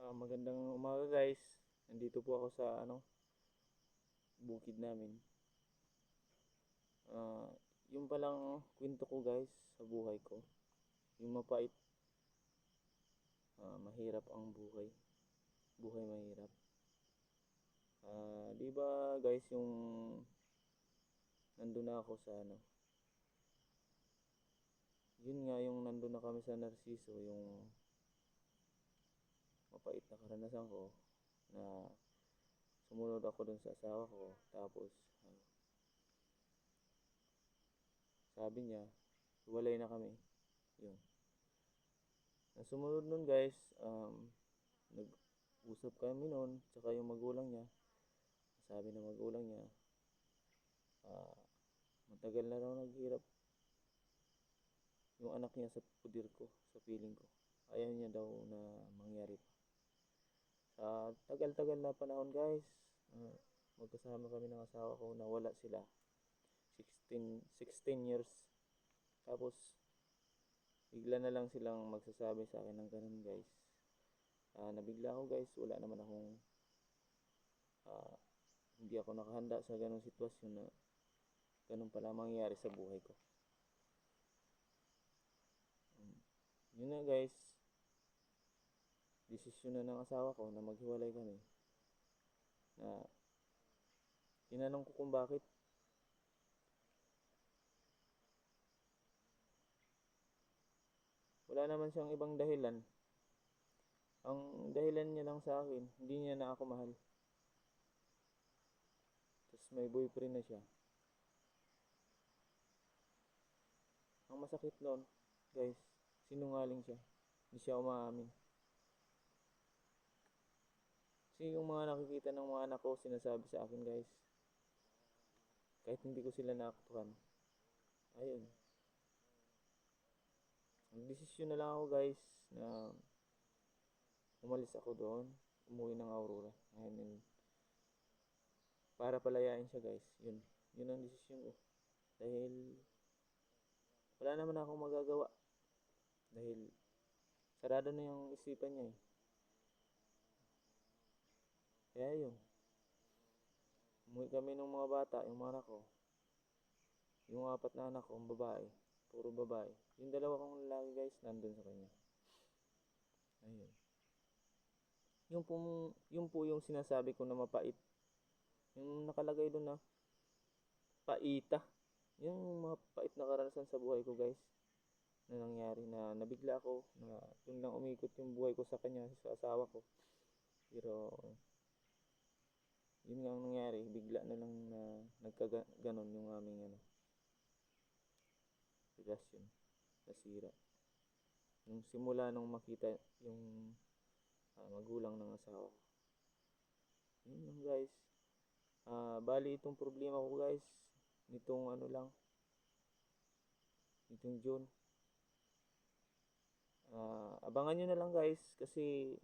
Magandang umaga guys. Nandito po ako sa bukid namin. Ah, yung palang kwento ko guys sa buhay ko. Yung mapait. Mahirap ang buhay. Buhay mahirap. Di ba guys yung nandun na ako sa yun nga yung nandun na kami sa Narciso, yung mapait na karanasan ko na sumunod ako dun sa asawa ko. Tapos sabi niya hiwalay na kami. Yun. Ang sumunod nun guys, nag-usap kami nun, tsaka yung magulang niya. Sabi ng magulang niya, matagal na raw naghirap yung anak niya sa pudir ko, sa piling ko. Ayaw niya daw na mangyari pa. Sa tagal-tagal na panahon guys, magkasama kami ng asawa ko, nawala sila. 16 years. Tapos, bigla na lang silang magsasabi sa akin ng ganun guys. Nabigla ako guys, wala naman akong hindi ako nakahanda sa ganung sitwasyon na ganun pala mangyayari sa buhay ko. Yun na guys, desisyon na ng asawa ko na maghiwalay kami. Na tinanong ko kung bakit. Wala naman siyang ibang dahilan. Ang dahilan niya lang sa akin, hindi niya na ako mahal. Tapos may boyfriend na siya. Ang masakit noon, guys, sinungaling siya. Hindi siya umaamin. Kasi yung mga nakikita ng mga anak ko, sinasabi sa akin guys, kahit hindi ko sila naaktuhan. Ayun. Nagdesisyon na lang ako guys na umalis ako doon, umuwi ng Aurora. Ayun, para palayain siya guys. Yun ang desisyon ko. Dahil wala naman akong magagawa. Dahil sarado na yung isipan niya eh. Kaya yun. Umuwi kami ng mga bata, yung mga anak ko. Yung 4 na anak ko, babae. Puro babae. Yung 2 kong lalaki guys, nandun sa kanya. Ayun. Yung po yung sinasabi ko na mapait. Yung nakalagay doon na paita. Yung mapait na karanasan sa buhay ko guys. Na nangyari na nabigla ako. Na yung lang umikot yung buhay ko sa kanya, sa asawa ko. Pero yun nga ang nangyari. Bigla na lang na nagkaganon yung aming relasyon. Nasira. Yung simula nung makita yung magulang ng asawa ko. Yun lang guys. Bali itong problema ko guys, nitong nitong June. Abangan nyo na lang guys kasi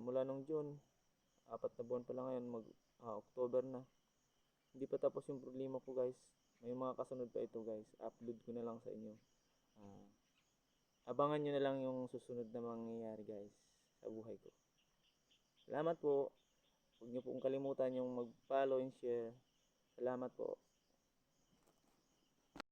mula nung June, 4 na buwan pa lang ngayon, October na. Hindi pa tapos yung problema ko guys. May mga kasunod pa ito guys. Upload ko na lang sa inyo. Abangan nyo na lang yung susunod na mangyayari guys sa buhay ko. Salamat po. Huwag nyo pong kalimutan yung mag-follow and share. Salamat po.